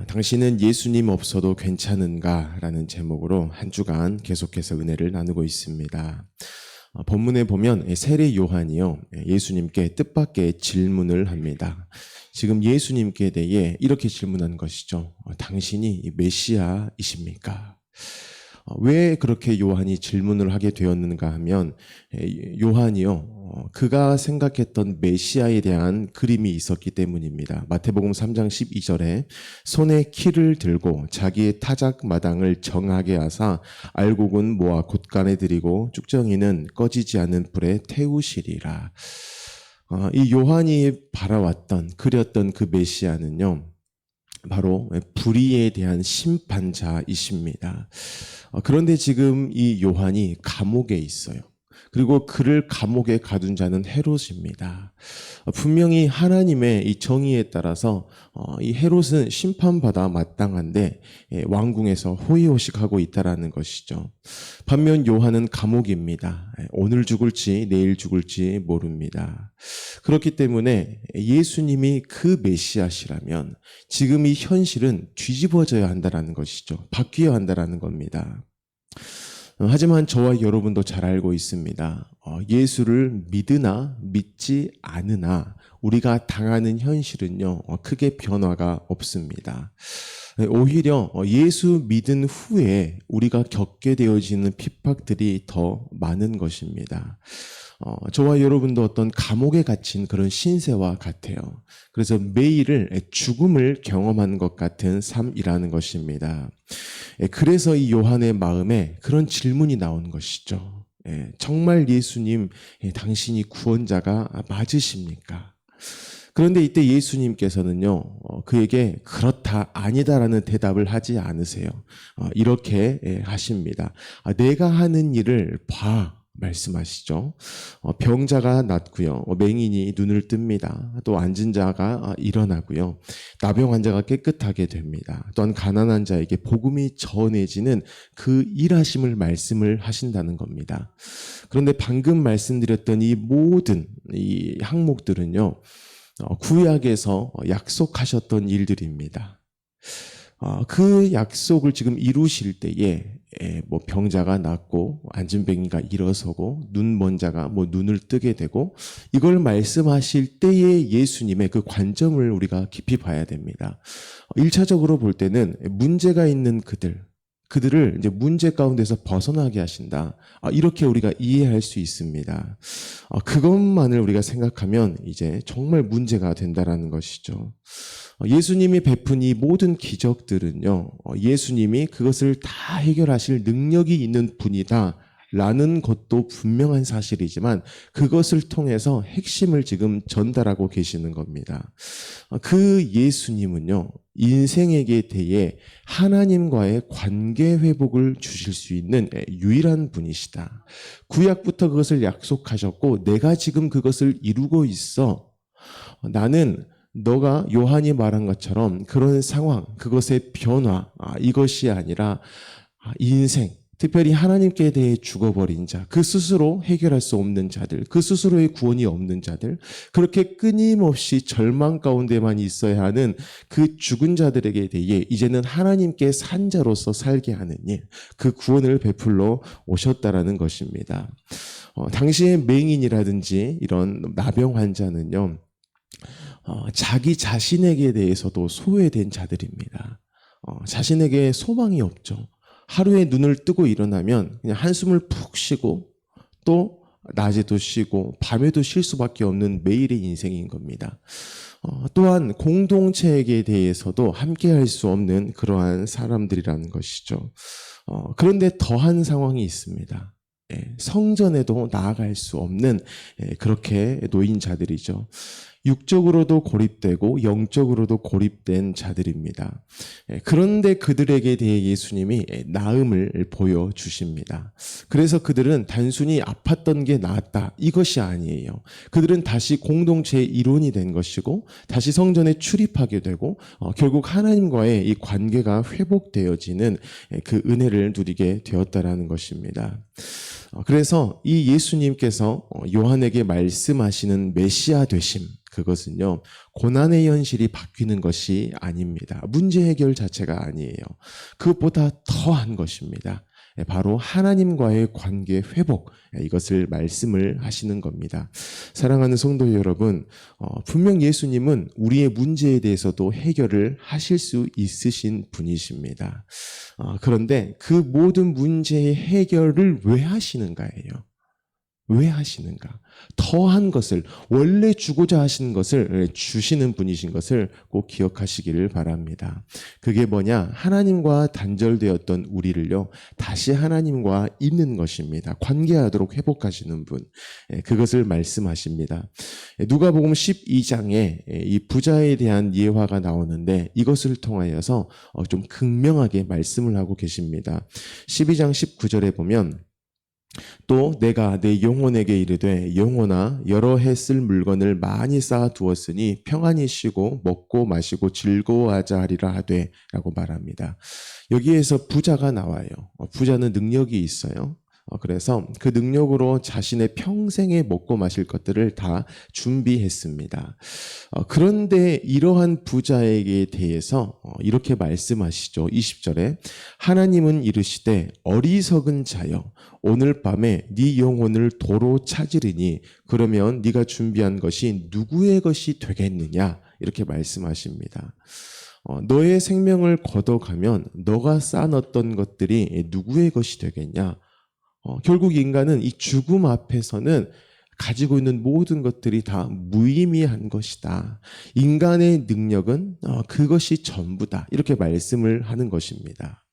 당신은 예수님 없어도 괜찮은가? 라는 제목으로 한 주간 계속해서 은혜를 나누고 있습니다. 본문에 보면 세례 요한이요, 예수님께 뜻밖의 질문을 합니다. 지금 예수님께 대해 이렇게 질문한 것이죠. 당신이 메시아이십니까? 왜 그렇게 요한이 질문을 하게 되었는가 하면, 요한이요, 그가 생각했던 메시아에 대한 그림이 있었기 때문입니다. 마태복음 3장 12절에 손에 키를 들고 자기의 타작 마당을 정하게 하사 알곡은 모아 곳간에 들이고 쭉정이는 꺼지지 않는 불에 태우시리라. 이 요한이 바라왔던, 그렸던 그 메시아는요, 바로 불의에 대한 심판자이십니다. 그런데 지금 이 요한이 감옥에 있어요. 그리고 그를 감옥에 가둔 자는 헤롯입니다. 분명히 하나님의 이 정의에 따라서 이 헤롯은 심판받아 마땅한데 왕궁에서 호의호식하고 있다라는 것이죠. 반면 요한은 감옥입니다. 오늘 죽을지 내일 죽을지 모릅니다. 그렇기 때문에 예수님이 그 메시아시라면 지금 이 현실은 뒤집어져야 한다라는 것이죠. 바뀌어야 한다라는 겁니다. 하지만 저와 여러분도 잘 알고 있습니다. 예수를 믿으나 믿지 않으나 우리가 당하는 현실은요, 크게 변화가 없습니다. 오히려 예수 믿은 후에 우리가 겪게 되어지는 핍박들이 더 많은 것입니다. 저와 여러분도 어떤 감옥에 갇힌 그런 신세와 같아요. 그래서 매일을 죽음을 경험하는 것 같은 삶이라는 것입니다. 그래서 이 요한의 마음에 그런 질문이 나온 것이죠. 정말 예수님, 당신이 구원자가 맞으십니까? 그런데 이때 예수님께서는요, 그에게 그렇다, 아니다라는 대답을 하지 않으세요. 이렇게 하십니다. 내가 하는 일을 봐. 말씀하시죠. 병자가 낫고요. 맹인이 눈을 뜹니다. 또 앉은 자가 일어나고요. 나병 환자가 깨끗하게 됩니다. 또한 가난한 자에게 복음이 전해지는 그 일하심을 말씀을 하신다는 겁니다. 그런데 방금 말씀드렸던 이 모든 이 항목들은요, 구약에서 약속하셨던 일들입니다. 그 약속을 지금 이루실 때에 병자가 낫고 앉은 뱅이가 일어서고 눈 먼 자가 눈을 뜨게 되고 이걸 말씀하실 때에 예수님의 그 관점을 우리가 깊이 봐야 됩니다. 1차적으로 볼 때는 문제가 있는 그들을 이제 문제 가운데서 벗어나게 하신다. 이렇게 우리가 이해할 수 있습니다. 그것만을 우리가 생각하면 이제 정말 문제가 된다라는 것이죠. 예수님이 베푼 이 모든 기적들은요, 예수님이 그것을 다 해결하실 능력이 있는 분이다 라는 것도 분명한 사실이지만 그것을 통해서 핵심을 지금 전달하고 계시는 겁니다. 그 예수님은요, 인생에게 대해 하나님과의 관계 회복을 주실 수 있는 유일한 분이시다. 구약부터 그것을 약속하셨고 내가 지금 그것을 이루고 있어. 나는 너가 요한이 말한 것처럼 그런 상황, 그것의 변화, 이것이 아니라 인생, 특별히 하나님께 대해 죽어버린 자, 그 스스로 해결할 수 없는 자들, 그 스스로의 구원이 없는 자들, 그렇게 끊임없이 절망 가운데만 있어야 하는 그 죽은 자들에게 대해 이제는 하나님께 산자로서 살게 하는 일, 그 구원을 베풀러 오셨다라는 것입니다. 당시의 맹인이라든지 이런 나병 환자는요, 자기 자신에게 대해서도 소외된 자들입니다. 자신에게 소망이 없죠. 하루에 눈을 뜨고 일어나면 그냥 한숨을 푹 쉬고 또 낮에도 쉬고 밤에도 쉴 수밖에 없는 매일의 인생인 겁니다. 또한 공동체에 대해서도 함께할 수 없는 그러한 사람들이라는 것이죠. 그런데 더한 상황이 있습니다. 성전에도 나아갈 수 없는 그렇게 놓인 자들이죠. 육적으로도 고립되고 영적으로도 고립된 자들입니다. 그런데 그들에게 대해 예수님이 나음을 보여주십니다. 그래서 그들은 단순히 아팠던 게 나았다, 이것이 아니에요. 그들은 다시 공동체의 일원이 된 것이고 다시 성전에 출입하게 되고 결국 하나님과의 이 관계가 회복되어지는 그 은혜를 누리게 되었다라는 것입니다. 그래서 이 예수님께서 요한에게 말씀하시는 메시아 되심, 그것은요, 고난의 현실이 바뀌는 것이 아닙니다. 문제 해결 자체가 아니에요. 그것보다 더한 것입니다. 바로 하나님과의 관계 회복, 이것을 말씀을 하시는 겁니다. 사랑하는 성도 여러분, 분명 예수님은 우리의 문제에 대해서도 해결을 하실 수 있으신 분이십니다. 그런데 그 모든 문제의 해결을 왜 하시는가예요. 왜 하시는가? 더한 것을, 원래 주고자 하시는 것을 주시는 분이신 것을 꼭 기억하시기를 바랍니다. 그게 뭐냐? 하나님과 단절되었던 우리를요, 다시 하나님과 있는 것입니다. 관계하도록 회복하시는 분. 그것을 말씀하십니다. 누가복음 12장에 이 부자에 대한 예화가 나오는데 이것을 통하여서 좀 극명하게 말씀을 하고 계십니다. 12장 19절에 보면 또 내가 내 영혼에게 이르되 영혼아 여러 해 쓸 물건을 많이 쌓아 두었으니 평안히 쉬고 먹고 마시고 즐거워하자 하리라 하되 라고 말합니다. 여기에서 부자가 나와요. 부자는 능력이 있어요. 그래서 그 능력으로 자신의 평생에 먹고 마실 것들을 다 준비했습니다. 그런데 이러한 부자에게 대해서 이렇게 말씀하시죠. 20절에 하나님은 이르시되 어리석은 자여 오늘 밤에 네 영혼을 도로 찾으리니 그러면 네가 준비한 것이 누구의 것이 되겠느냐 이렇게 말씀하십니다. 너의 생명을 걷어가면 너가 쌓아놨던 것들이 누구의 것이 되겠냐. 결국 인간은 이 죽음 앞에서는 가지고 있는 모든 것들이 다 무의미한 것이다. 인간의 능력은 그것이 전부다. 이렇게 말씀을 하는 것입니다.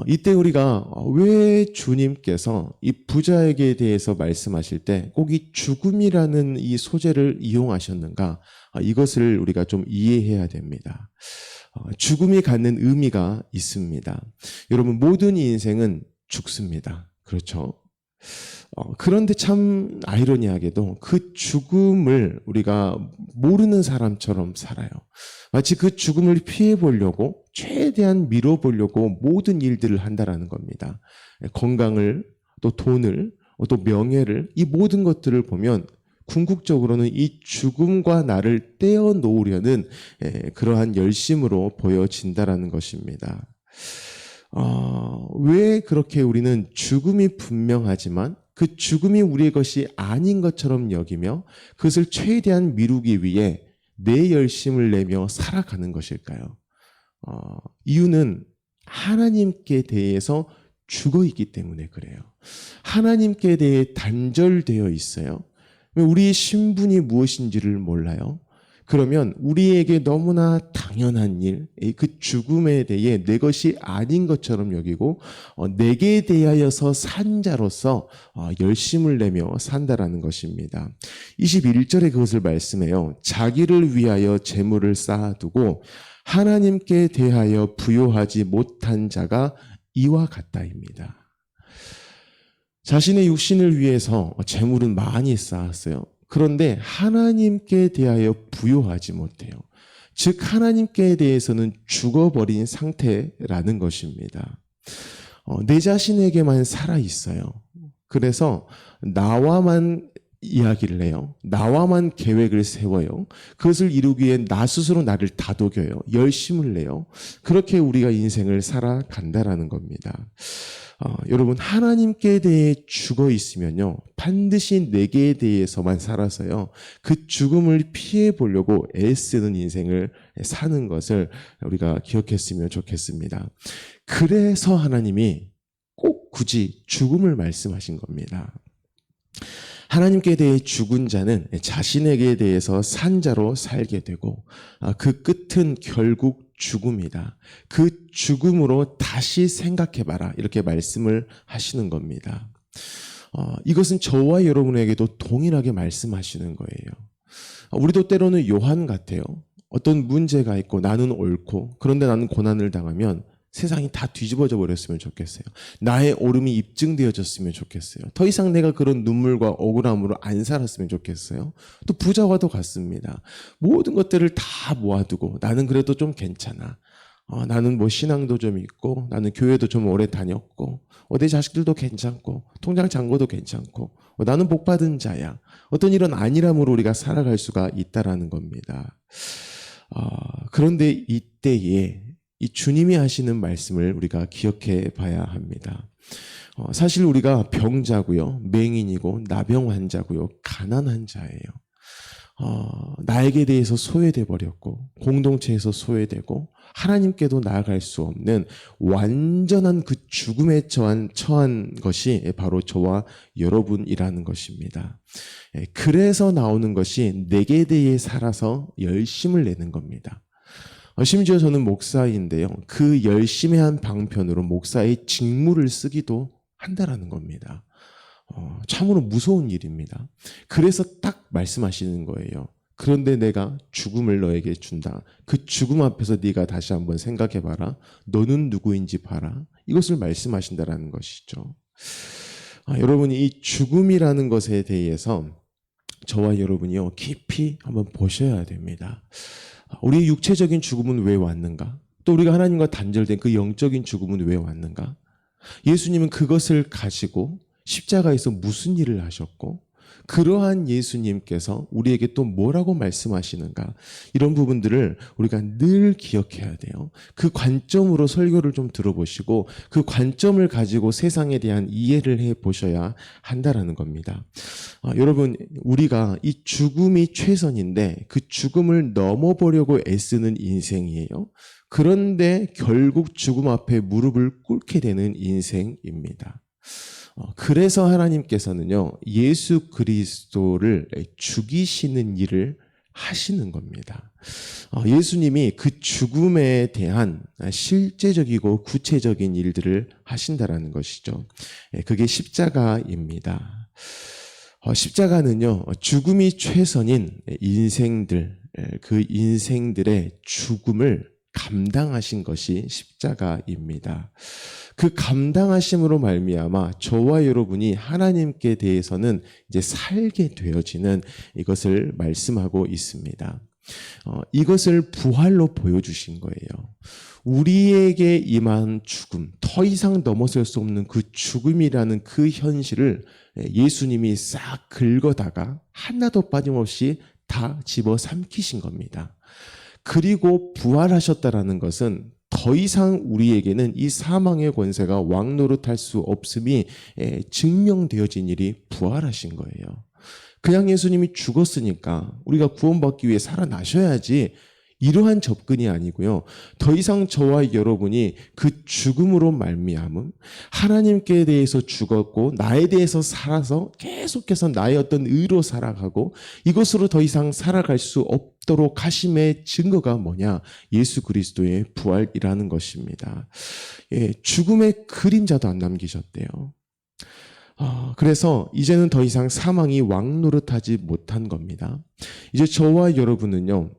이때 우리가 왜 주님께서 이 부자에게 대해서 말씀하실 때 꼭 이 죽음이라는 이 소재를 이용하셨는가? 이것을 우리가 좀 이해해야 됩니다. 죽음이 갖는 의미가 있습니다. 여러분, 모든 인생은 죽습니다. 그렇죠? 그런데 참 아이러니하게도 그 죽음을 우리가 모르는 사람처럼 살아요. 마치 그 죽음을 피해 보려고 최대한 미뤄보려고 모든 일들을 한다라는 겁니다. 건강을, 또 돈을, 또 명예를, 이 모든 것들을 보면 궁극적으로는 이 죽음과 나를 떼어놓으려는 그러한 열심으로 보여진다라는 것입니다. 왜 그렇게 우리는 죽음이 분명하지만 그 죽음이 우리의 것이 아닌 것처럼 여기며 그것을 최대한 미루기 위해 내 열심을 내며 살아가는 것일까요? 이유는 하나님께 대해서 죽어 있기 때문에 그래요. 하나님께 대해 단절되어 있어요. 우리의 신분이 무엇인지를 몰라요. 그러면 우리에게 너무나 당연한 일, 그 죽음에 대해 내 것이 아닌 것처럼 여기고 내게 대하여서 산 자로서 열심을 내며 산다라는 것입니다. 21절에 그것을 말씀해요. 자기를 위하여 재물을 쌓아두고 하나님께 대하여 부요하지 못한 자가 이와 같다입니다. 자신의 육신을 위해서 재물은 많이 쌓았어요. 그런데 하나님께 대하여 부요하지 못해요. 즉 하나님께 대해서는 죽어버린 상태라는 것입니다. 내 자신에게만 살아있어요. 그래서 나와만 이야기를 해요. 나와만 계획을 세워요. 그것을 이루기 위해 나 스스로 나를 다독여요. 열심을 내요. 그렇게 우리가 인생을 살아간다라는 겁니다. 여러분, 하나님께 대해 죽어 있으면요, 반드시 내게 대해서만 살아서요, 그 죽음을 피해 보려고 애쓰는 인생을 사는 것을 우리가 기억했으면 좋겠습니다. 그래서 하나님이 꼭 굳이 죽음을 말씀하신 겁니다. 하나님께 대해 죽은 자는 자신에게 대해서 산 자로 살게 되고 그 끝은 결국 죽음이다. 그 죽음으로 다시 생각해봐라. 이렇게 말씀을 하시는 겁니다. 이것은 저와 여러분에게도 동일하게 말씀하시는 거예요. 우리도 때로는 요한 같아요. 어떤 문제가 있고 나는 옳고 그런데 나는 고난을 당하면 세상이 다 뒤집어져 버렸으면 좋겠어요. 나의 옳음이 입증되어졌으면 좋겠어요. 더 이상 내가 그런 눈물과 억울함으로 안 살았으면 좋겠어요. 또 부자와도 같습니다. 모든 것들을 다 모아두고 나는 그래도 좀 괜찮아. 나는 뭐 신앙도 좀 있고 나는 교회도 좀 오래 다녔고 내 자식들도 괜찮고 통장 잔고도 괜찮고 나는 복 받은 자야. 어떤 이런 안일함으로 우리가 살아갈 수가 있다라는 겁니다. 그런데 이때에 이 주님이 하시는 말씀을 우리가 기억해 봐야 합니다. 사실 우리가 병자고요, 맹인이고 나병 환자고요, 가난한 자예요. 나에게 대해서 소외돼 버렸고 공동체에서 소외되고 하나님께도 나아갈 수 없는 완전한 그 죽음에 처한 것이 바로 저와 여러분이라는 것입니다. 그래서 나오는 것이 내게 대해 살아서 열심을 내는 겁니다. 심지어 저는 목사인데요. 그 열심히 한 방편으로 목사의 직무를 쓰기도 한다라는 겁니다. 참으로 무서운 일입니다. 그래서 딱 말씀하시는 거예요. 그런데 내가 죽음을 너에게 준다. 그 죽음 앞에서 네가 다시 한번 생각해봐라. 너는 누구인지 봐라. 이것을 말씀하신다라는 것이죠. 여러분이 이 죽음이라는 것에 대해서 저와 여러분이요 깊이 한번 보셔야 됩니다. 우리의 육체적인 죽음은 왜 왔는가? 또 우리가 하나님과 단절된 그 영적인 죽음은 왜 왔는가? 예수님은 그것을 가지고 십자가에서 무슨 일을 하셨고 그러한 예수님께서 우리에게 또 뭐라고 말씀하시는가, 이런 부분들을 우리가 늘 기억해야 돼요. 그 관점으로 설교를 좀 들어보시고 그 관점을 가지고 세상에 대한 이해를 해보셔야 한다라는 겁니다. 여러분, 우리가 이 죽음이 최선인데 그 죽음을 넘어보려고 애쓰는 인생이에요. 그런데 결국 죽음 앞에 무릎을 꿇게 되는 인생입니다. 그래서 하나님께서는요, 예수 그리스도를 죽이시는 일을 하시는 겁니다. 예수님이 그 죽음에 대한 실제적이고 구체적인 일들을 하신다라는 것이죠. 그게 십자가입니다. 십자가는요, 죽음이 최선인 인생들, 그 인생들의 죽음을 감당하신 것이 십자가입니다. 그 감당하심으로 말미암아 저와 여러분이 하나님께 대해서는 이제 살게 되어지는 이것을 말씀하고 있습니다. 이것을 부활로 보여주신 거예요. 우리에게 임한 죽음, 더 이상 넘어설 수 없는 그 죽음이라는 그 현실을 예수님이 싹 긁어다가 하나도 빠짐없이 다 집어삼키신 겁니다. 그리고 부활하셨다라는 것은 더 이상 우리에게는 이 사망의 권세가 왕노릇할 수 없음이 증명되어진 일이 부활하신 거예요. 그냥 예수님이 죽었으니까 우리가 구원받기 위해 살아나셔야지, 이러한 접근이 아니고요. 더 이상 저와 여러분이 그 죽음으로 말미암음, 하나님께 대해서 죽었고 나에 대해서 살아서 계속해서 나의 어떤 의로 살아가고 이것으로 더 이상 살아갈 수 없도록 하심의 증거가 뭐냐? 예수 그리스도의 부활이라는 것입니다. 죽음의 그림자도 안 남기셨대요. 그래서 이제는 더 이상 사망이 왕노릇하지 못한 겁니다. 이제 저와 여러분은요,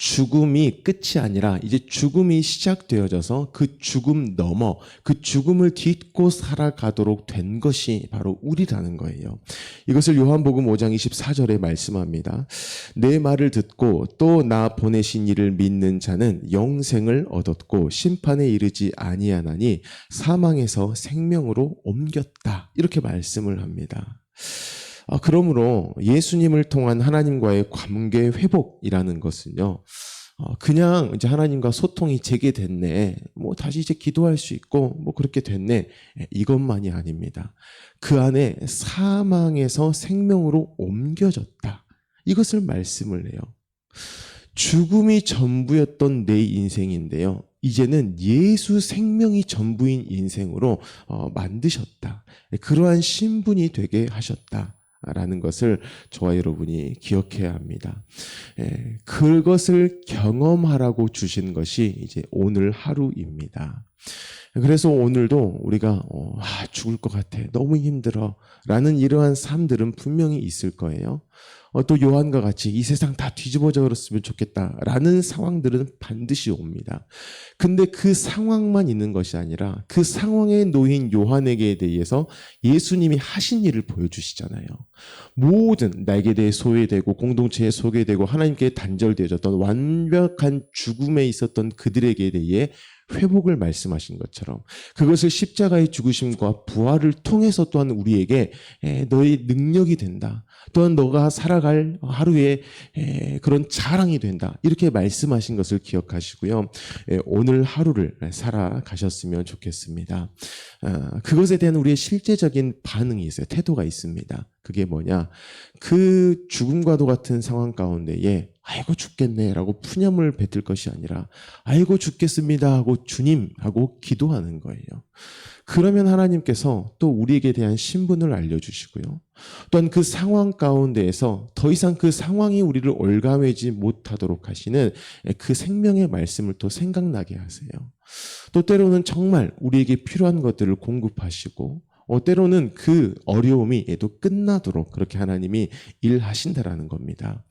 죽음이 끝이 아니라 이제 죽음이 시작되어져서 그 죽음 넘어 그 죽음을 딛고 살아가도록 된 것이 바로 우리라는 거예요. 이것을 요한복음 5장 24절에 말씀합니다. 내 말을 듣고 또 나 보내신 이를 믿는 자는 영생을 얻었고 심판에 이르지 아니하나니 사망에서 생명으로 옮겼다, 이렇게 말씀을 합니다. 그러므로 예수님을 통한 하나님과의 관계 회복이라는 것은요, 그냥 이제 하나님과 소통이 재개됐네, 뭐 다시 이제 기도할 수 있고 뭐 그렇게 됐네, 이것만이 아닙니다. 그 안에 사망에서 생명으로 옮겨졌다, 이것을 말씀을 해요. 죽음이 전부였던 내 인생인데요, 이제는 예수 생명이 전부인 인생으로 만드셨다. 그러한 신분이 되게 하셨다 라는 것을 저와 여러분이 기억해야 합니다. 그것을 경험하라고 주신 것이 이제 오늘 하루입니다. 그래서 오늘도 우리가 죽을 것 같아, 너무 힘들어 라는 이러한 삶들은 분명히 있을 거예요. 또 요한과 같이 이 세상 다 뒤집어져 버렸으면 좋겠다라는 상황들은 반드시 옵니다. 근데 그 상황만 있는 것이 아니라 그 상황에 놓인 요한에게 대해서 예수님이 하신 일을 보여주시잖아요. 모든 나에게 대해 소외되고 공동체에 소외되고 하나님께 단절되어졌던 완벽한 죽음에 있었던 그들에게 대해 회복을 말씀하신 것처럼 그것을 십자가의 죽으심과 부활을 통해서 또한 우리에게 너의 능력이 된다. 또한 너가 살아갈 하루의 그런 자랑이 된다. 이렇게 말씀하신 것을 기억하시고요. 오늘 하루를 살아가셨으면 좋겠습니다. 그것에 대한 우리의 실제적인 반응이 있어요. 태도가 있습니다. 그게 뭐냐? 그 죽음과도 같은 상황 가운데에 아이고 죽겠네 라고 푸념을 뱉을 것이 아니라 아이고 죽겠습니다 하고 주님하고 기도하는 거예요. 그러면 하나님께서 또 우리에게 대한 신분을 알려주시고요. 또한 그 상황 가운데에서 더 이상 그 상황이 우리를 올가매지 못하도록 하시는 그 생명의 말씀을 또 생각나게 하세요. 또 때로는 정말 우리에게 필요한 것들을 공급하시고 때로는 그 어려움이 또 끝나도록 그렇게 하나님이 일하신다라는 겁니다.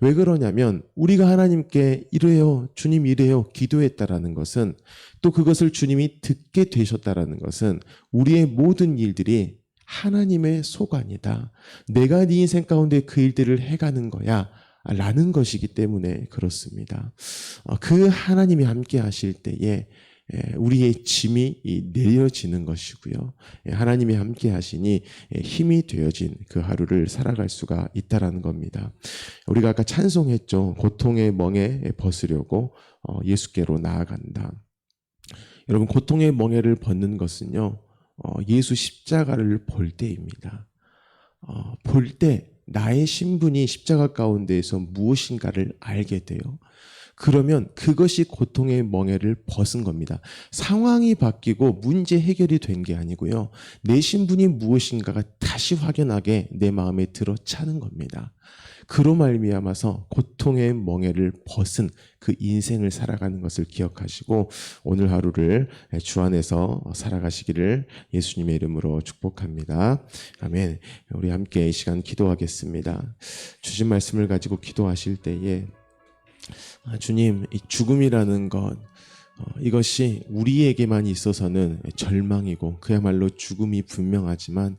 왜 그러냐면 우리가 하나님께 이래요, 주님 이래요 기도했다라는 것은 또 그것을 주님이 듣게 되셨다라는 것은 우리의 모든 일들이 하나님의 소관이다. 내가 네 인생 가운데 그 일들을 해가는 거야 라는 것이기 때문에 그렇습니다. 그 하나님이 함께 하실 때에 우리의 짐이 내려지는 것이고요. 하나님이 함께 하시니 힘이 되어진 그 하루를 살아갈 수가 있다라는 겁니다. 우리가 아까 찬송했죠. 고통의 멍에 벗으려고 예수께로 나아간다. 여러분, 고통의 멍에를 벗는 것은요, 예수 십자가를 볼 때입니다. 볼 때 나의 신분이 십자가 가운데에서 무엇인가를 알게 돼요. 그러면 그것이 고통의 멍에를 벗은 겁니다. 상황이 바뀌고 문제 해결이 된 게 아니고요. 내 신분이 무엇인가가 다시 확연하게 내 마음에 들어차는 겁니다. 그로 말미암아서 고통의 멍에를 벗은 그 인생을 살아가는 것을 기억하시고 오늘 하루를 주 안에서 살아가시기를 예수님의 이름으로 축복합니다. 아멘. 우리 함께 이 시간 기도하겠습니다. 주신 말씀을 가지고 기도하실 때에 주님, 이 죽음이라는 것 이것이 우리에게만 있어서는 절망이고 그야말로 죽음이 분명하지만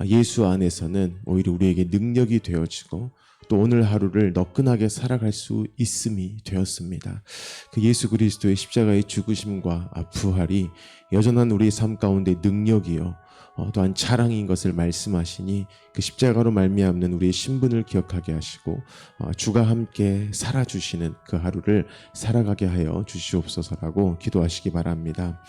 예수 안에서는 오히려 우리에게 능력이 되어지고 또 오늘 하루를 너끈하게 살아갈 수 있음이 되었습니다. 그 예수 그리스도의 십자가의 죽으심과 부활이 여전한 우리의 삶 가운데 능력이요 또한 자랑인 것을 말씀하시니 그 십자가로 말미암는 우리의 신분을 기억하게 하시고 주가 함께 살아주시는 그 하루를 살아가게 하여 주시옵소서라고 기도하시기 바랍니다.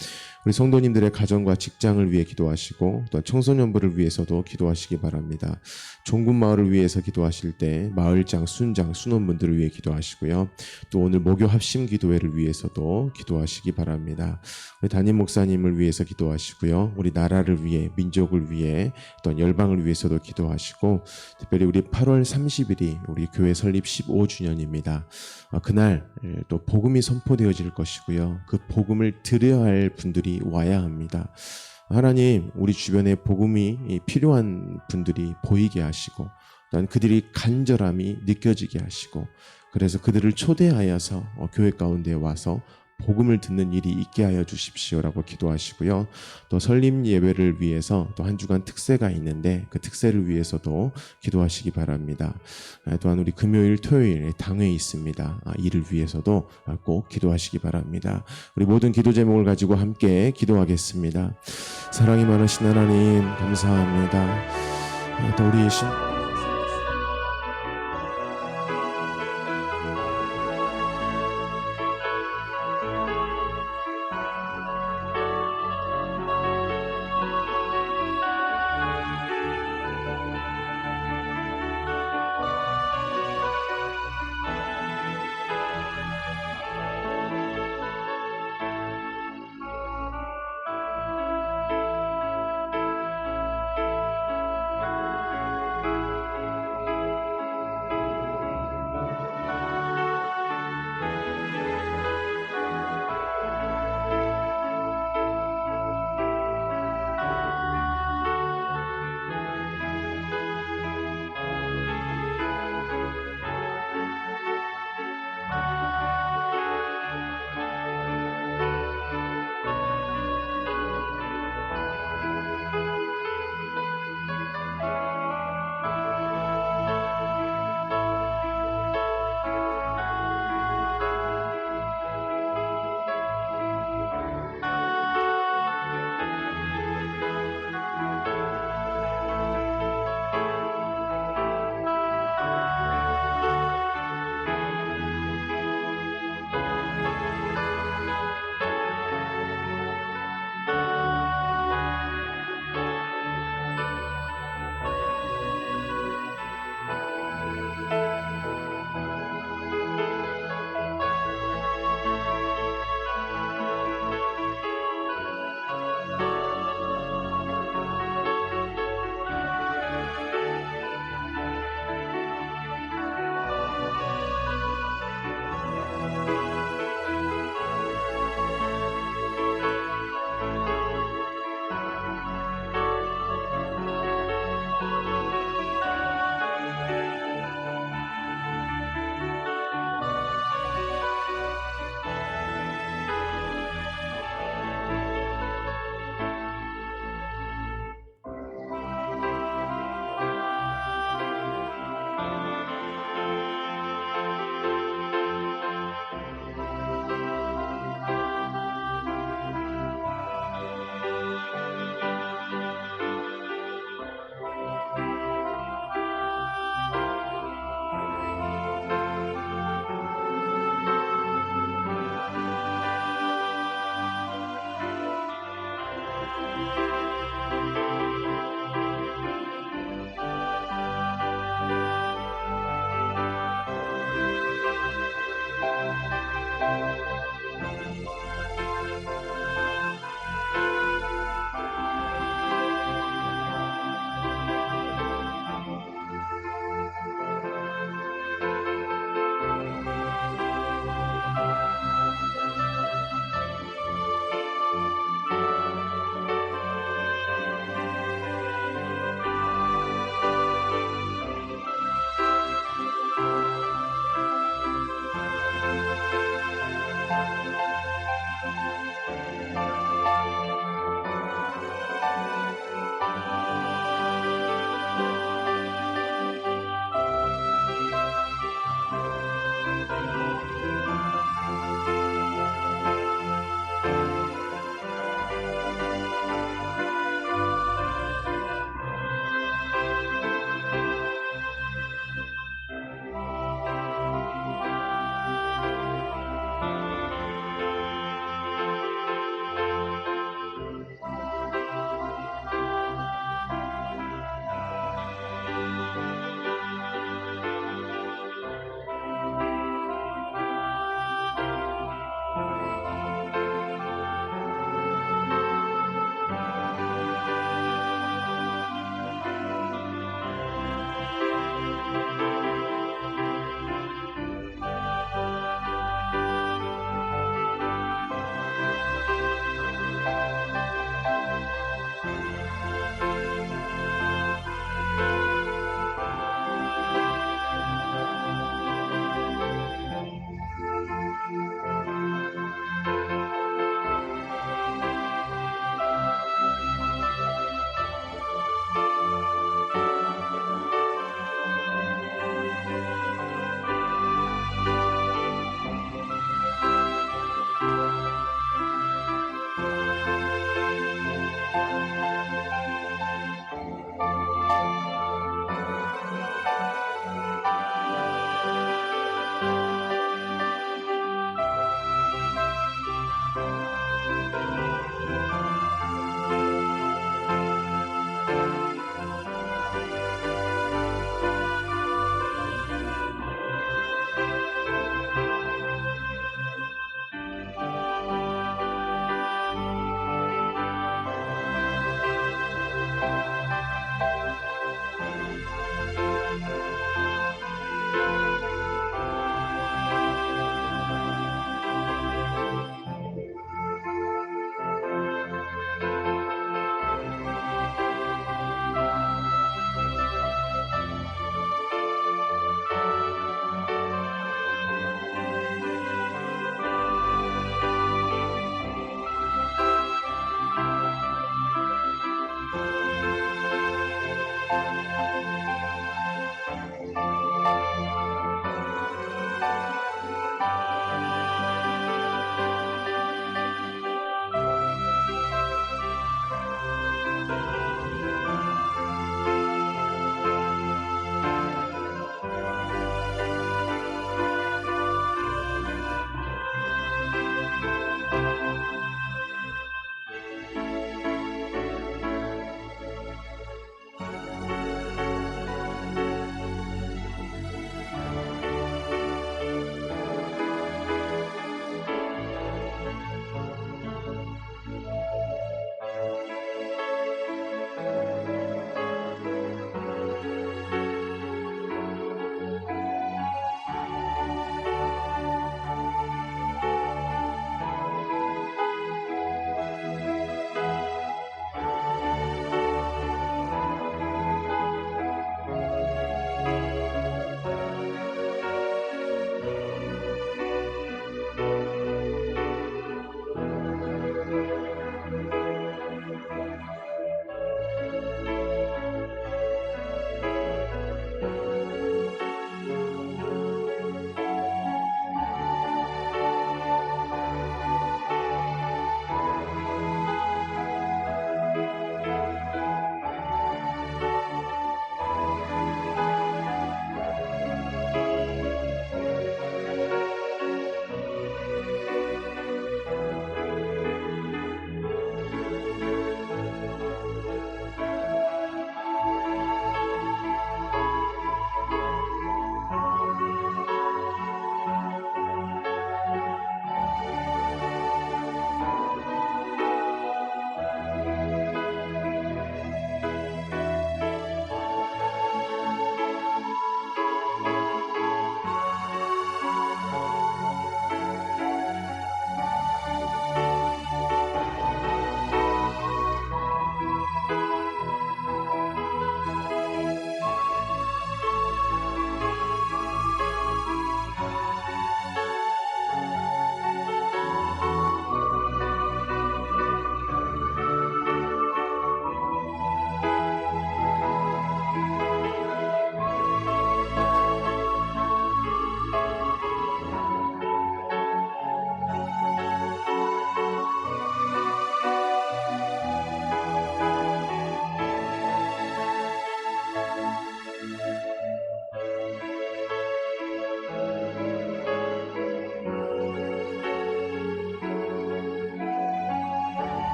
우리 성도님들의 가정과 직장을 위해 기도하시고 또 청소년부를 위해서도 기도하시기 바랍니다. 종군 마을을 위해서 기도하실 때 마을장, 순장, 순원분들을 위해 기도하시고요. 또 오늘 목요 합심 기도회를 위해서도 기도하시기 바랍니다. 우리 담임 목사님을 위해서 기도하시고요. 우리 나라를 위해, 민족을 위해, 또 열방을 위해서도 기도하시고 특별히 우리 8월 30일이 우리 교회 설립 15주년입니다. 그날 또 복음이 선포되어질 것이고요. 그 복음을 들어야 할 분들이 와야 합니다. 하나님, 우리 주변에 복음이 필요한 분들이 보이게 하시고 또한 그들이 간절함이 느껴지게 하시고 그래서 그들을 초대하여서 교회 가운데 와서 복음을 듣는 일이 있게 하여 주십시오라고 기도하시고요. 또 설립 예배를 위해서 또 한 주간 특세가 있는데 그 특세를 위해서도 기도하시기 바랍니다. 또한 우리 금요일, 토요일 당회에 있습니다. 이를 위해서도 꼭 기도하시기 바랍니다. 우리 모든 기도 제목을 가지고 함께 기도하겠습니다. 사랑이 많으신 하나님 감사합니다. 또 우리의